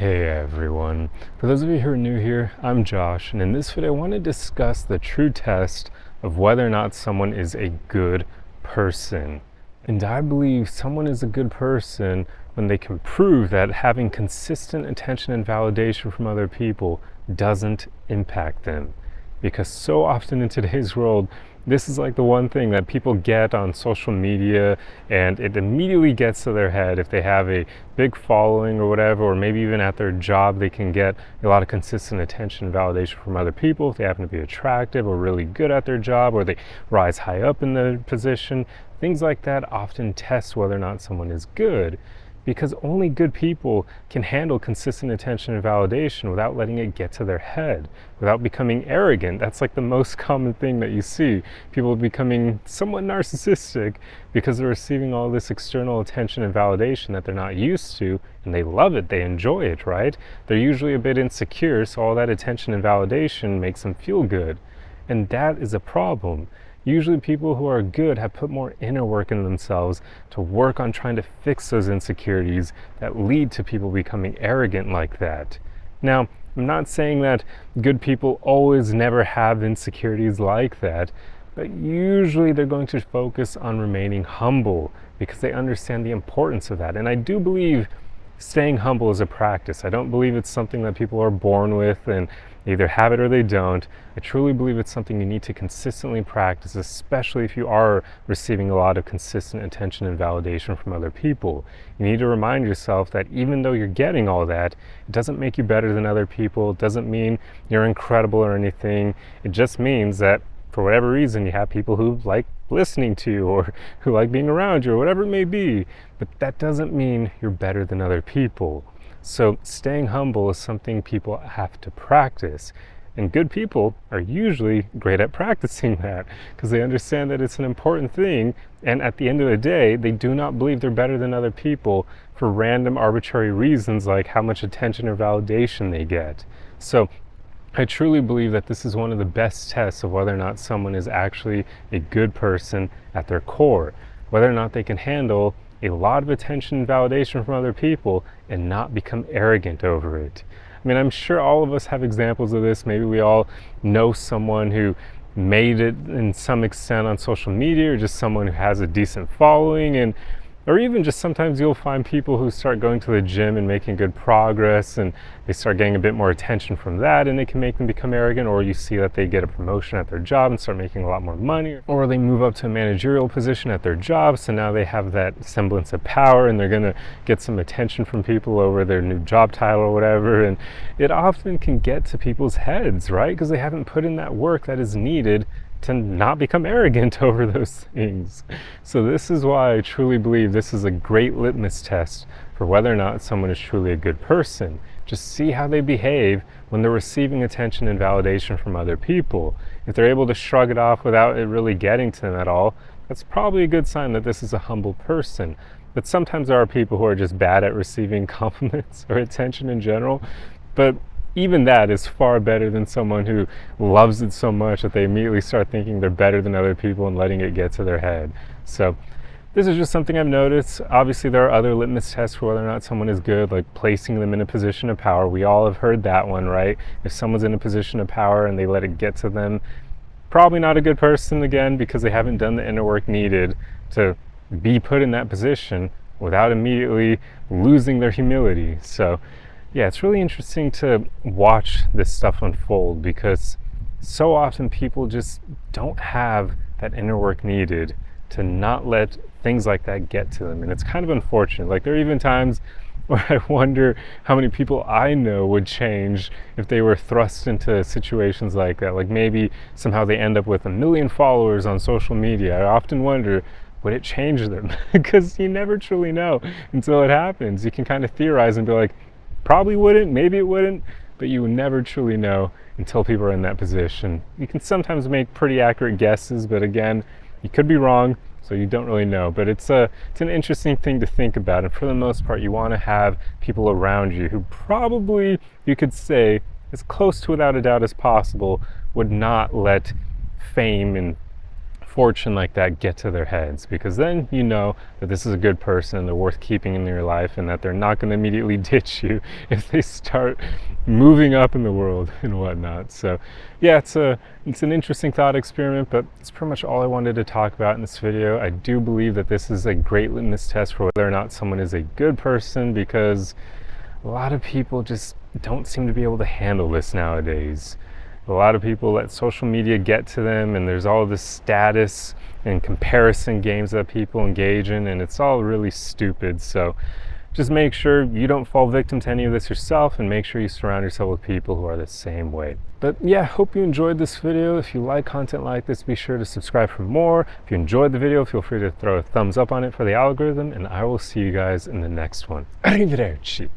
Hey everyone, for those of you who are new here, I'm Josh, and in this video I want to discuss the true test of whether or not someone is a good person. And I believe someone is a good person when they can prove that having consistent attention and validation from other people doesn't impact them. Because so often in today's world, this is like the one thing that people get on social media, and it immediately gets to their head. If they have a big following or whatever, or maybe even at their job, they can get a lot of consistent attention and validation from other people if they happen to be attractive or really good at their job, or they rise high up in the position. Things like that often test whether or not someone is good, because only good people can handle consistent attention and validation without letting it get to their head, without becoming arrogant. That's like the most common thing that you see. People becoming somewhat narcissistic because they're receiving all this external attention and validation that they're not used to, and they love it, they enjoy it, right? They're usually a bit insecure, so all that attention and validation makes them feel good. And that is a problem. Usually people who are good have put more inner work in themselves to work on trying to fix those insecurities that lead to people becoming arrogant like that. Now, I'm not saying that good people always never have insecurities like that, but usually they're going to focus on remaining humble because they understand the importance of that. And I do believe staying humble is a practice. I don't believe it's something that people are born with and they either have it or they don't. I truly believe it's something you need to consistently practice, especially if you are receiving a lot of consistent attention and validation from other people. You need to remind yourself that even though you're getting all that, it doesn't make you better than other people. It doesn't mean you're incredible or anything. It just means that for whatever reason, you have people who like listening to you or who like being around you or whatever it may be. But that doesn't mean you're better than other people. So staying humble is something people have to practice. And good people are usually great at practicing that because they understand that it's an important thing. And at the end of the day, they do not believe they're better than other people for random arbitrary reasons like how much attention or validation they get. So I truly believe that this is one of the best tests of whether or not someone is actually a good person at their core, whether or not they can handle a lot of attention and validation from other people and not become arrogant over it. I mean, I'm sure all of us have examples of this. Maybe we all know someone who made it in some extent on social media, or just someone who has a decent following, or even just sometimes you'll find people who start going to the gym and making good progress and they start getting a bit more attention from that, and it can make them become arrogant. Or you see that they get a promotion at their job and start making a lot more money, or they move up to a managerial position at their job, so now they have that semblance of power and they're going to get some attention from people over their new job title or whatever. And it often can get to people's heads, right? Because they haven't put in that work that is needed to not become arrogant over those things. So this is why I truly believe this is a great litmus test for whether or not someone is truly a good person. Just see how they behave when they're receiving attention and validation from other people. If they're able to shrug it off without it really getting to them at all, that's probably a good sign that this is a humble person. But sometimes there are people who are just bad at receiving compliments or attention in general. But even that is far better than someone who loves it so much that they immediately start thinking they're better than other people and letting it get to their head. So this is just something I've noticed. Obviously, there are other litmus tests for whether or not someone is good, like placing them in a position of power. We all have heard that one, right? If someone's in a position of power and they let it get to them, probably not a good person again, because they haven't done the inner work needed to be put in that position without immediately losing their humility. So yeah, it's really interesting to watch this stuff unfold because so often people just don't have that inner work needed to not let things like that get to them. And it's kind of unfortunate. Like, there are even times where I wonder how many people I know would change if they were thrust into situations like that. Like, maybe somehow they end up with 1 million followers on social media. I often wonder, would it change them? Because you never truly know until it happens. You can kind of theorize and be like, probably wouldn't, maybe it wouldn't, but you would never truly know until people are in that position. You can sometimes make pretty accurate guesses, but again, you could be wrong, so you don't really know. But it's an interesting thing to think about, and for the most part, you want to have people around you who probably, you could say, as close to without a doubt as possible, would not let fame and fortune like that get to their heads, because then you know that this is a good person and they're worth keeping in your life, and that they're not going to immediately ditch you if they start moving up in the world and whatnot. So yeah, it's an interesting thought experiment, but it's pretty much all I wanted to talk about in this video. I do believe that this is a great litmus test for whether or not someone is a good person, because a lot of people just don't seem to be able to handle this nowadays. A lot of people let social media get to them, and there's all this status and comparison games that people engage in, and it's all really stupid. So just make sure you don't fall victim to any of this yourself, and make sure you surround yourself with people who are the same way. But yeah, hope you enjoyed this video. If you like content like this, be sure to subscribe for more. If you enjoyed the video, feel free to throw a thumbs up on it for the algorithm, and I will see you guys in the next one. Arrivederci.